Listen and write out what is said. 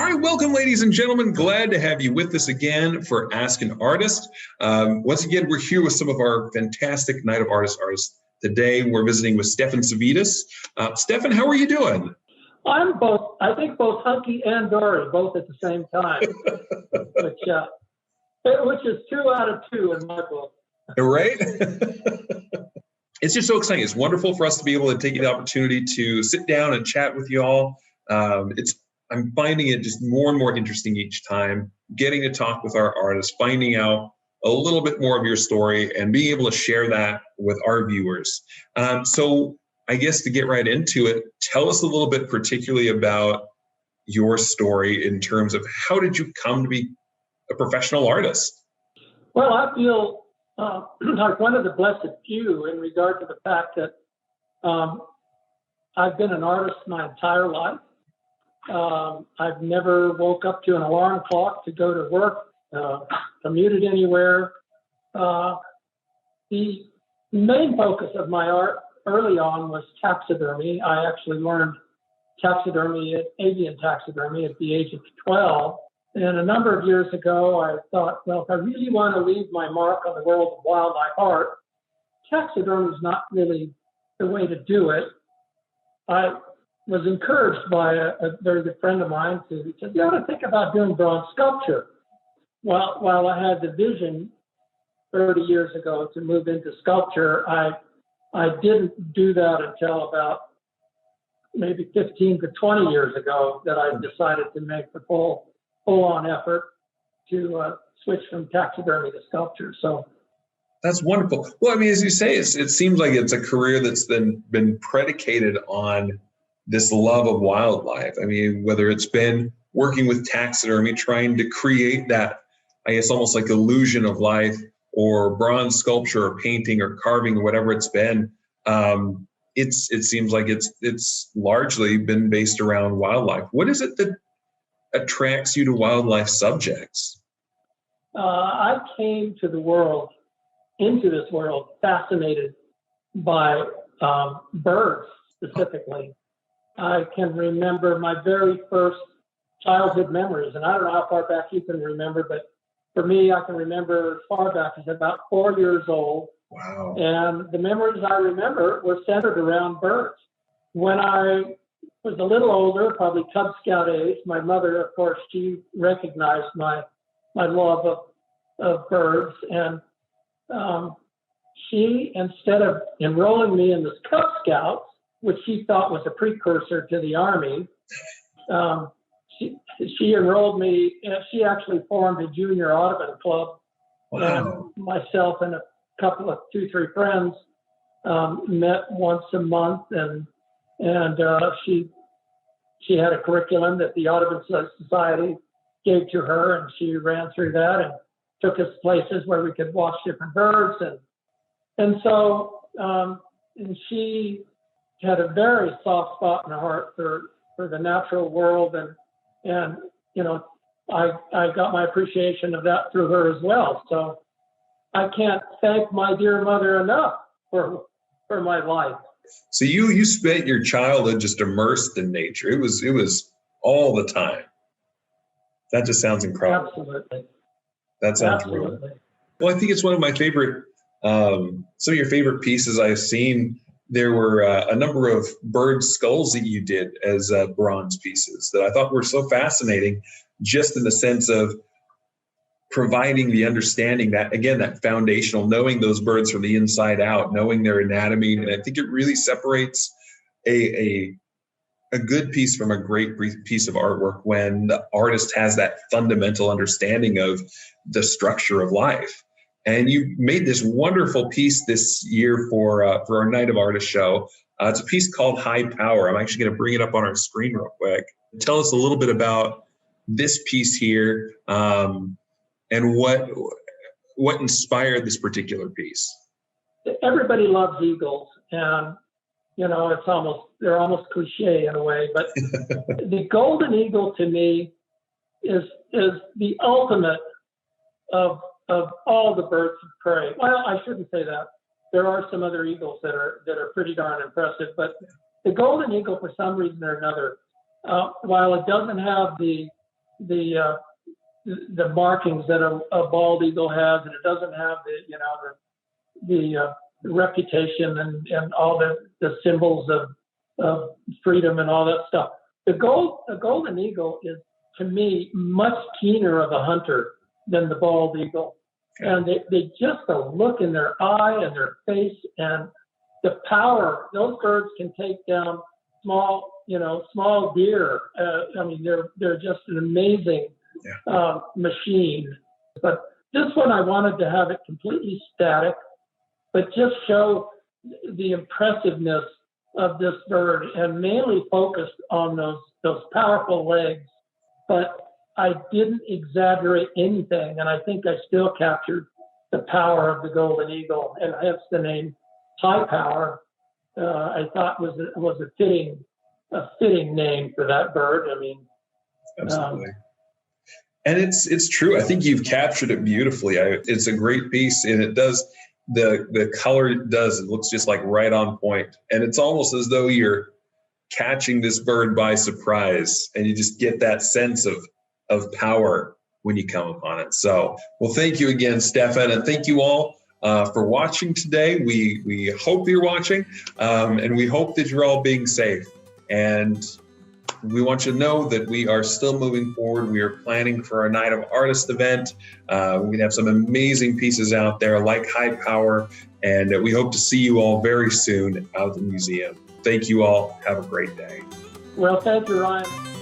All right, welcome, ladies and gentlemen. Glad to have you with us again for Ask an Artist. Once again, we're here with some of our fantastic Night of Artists. Today, we're visiting with Stefan Savides. Stefan, how are you doing? I'm both, I think both hunky and dory, both at the same time, which is 2 out of 2 in my book. Right? It's just so exciting. It's wonderful for us to be able to take the opportunity to sit down and chat with you all. I'm finding it just more and more interesting each time, getting to talk with our artists, finding out a little bit more of your story and being able to share that with our viewers. So I guess to get right into it, tell us a little bit particularly about your story in terms of how did you come to be a professional artist? Well, I feel like one of the blessed few in regard to the fact that I've been an artist my entire life. I've never woke up to an alarm clock to go to work, commuted anywhere. The main focus of my art early on was taxidermy. I actually learned taxidermy, avian taxidermy, at the age of 12. And a number of years ago, I thought, well, if I really want to leave my mark on the world of wildlife art, taxidermy is not really the way to do it. I was encouraged by a very good friend of mine who said, you ought to think about doing bronze sculpture. While I had the vision 30 years ago to move into sculpture, I didn't do that until about maybe 15 to 20 years ago that I decided to make the full-on effort to switch from taxidermy to sculpture. So that's wonderful. Well, I mean, as you say, it seems like it's a career that's been predicated on this love of wildlife. I mean, whether it's been working with taxidermy, trying to create that, I guess, almost like illusion of life, or bronze sculpture or painting or carving or whatever it's been, it seems like it's largely been based around wildlife. What is it that attracts you to wildlife subjects? I came into this world fascinated by birds specifically. I can remember my very first childhood memories, and I don't know how far back you can remember, but for me, I can remember as far back as about 4 years old. Wow. And the memories I remember were centered around birds. When I was a little older, probably Cub Scout age, my mother, of course, she recognized my love of birds. And she, instead of enrolling me in the Cub Scouts, which she thought was a precursor to the Army, she enrolled me. She actually formed a junior Audubon club. Wow. And myself and a couple of 2-3 friends met once a month, and she had a curriculum that the Audubon Society gave to her, and she ran through that and took us places where we could watch different birds, and so and she had a very soft spot in her heart for the natural world, and you know, I got my appreciation of that through her as well. So I can't thank my dear mother enough for my life. So you spent your childhood just immersed in nature. It was all the time. That just sounds incredible. Absolutely. That sounds Absolutely. Really. Well, I think it's one of my favorite. Some of your favorite pieces I've seen. There were a number of bird skulls that you did as bronze pieces that I thought were so fascinating, just in the sense of providing the understanding that, again, that foundational, knowing those birds from the inside out, knowing their anatomy. And I think it really separates a good piece from a great piece of artwork when the artist has that fundamental understanding of the structure of life. And you made this wonderful piece this year for our Night of Artists show. It's a piece called High Power. I'm actually going to bring it up on our screen real quick. Tell us a little bit about this piece here, and what inspired this particular piece. Everybody loves eagles, and you know, they're almost cliche in a way, but the golden eagle to me is the ultimate of all the birds of prey. Well, I shouldn't say that. There are some other eagles that are pretty darn impressive, but the golden eagle, for some reason or another, while it doesn't have the the markings that a bald eagle has, and it doesn't have the reputation and all the symbols of freedom and all that stuff. The golden eagle is, to me, much keener of a hunter than the bald eagle. And they just the look in their eye and their face and the power. Those birds can take down small deer. I mean, they're just an amazing machine. But this one, I wanted to have it completely static, but just show the impressiveness of this bird and mainly focused on those powerful legs. But I didn't exaggerate anything, and I think I still captured the power of the golden eagle, and hence the name High Power. I thought was a fitting name for that bird. I mean, absolutely. And it's true. I think you've captured it beautifully. It's a great piece, and it does the color it does. It looks just like right on point, and it's almost as though you're catching this bird by surprise, and you just get that sense of power when you come upon it. So, well, thank you again, Stefan, and thank you all for watching today. We hope you're watching, and we hope that you're all being safe. And we want you to know that we are still moving forward. We are planning for our Night of Artists event. We're going to have some amazing pieces out there like High Power, and we hope to see you all very soon out at the museum. Thank you all. Have a great day. Well, thank you, Ryan.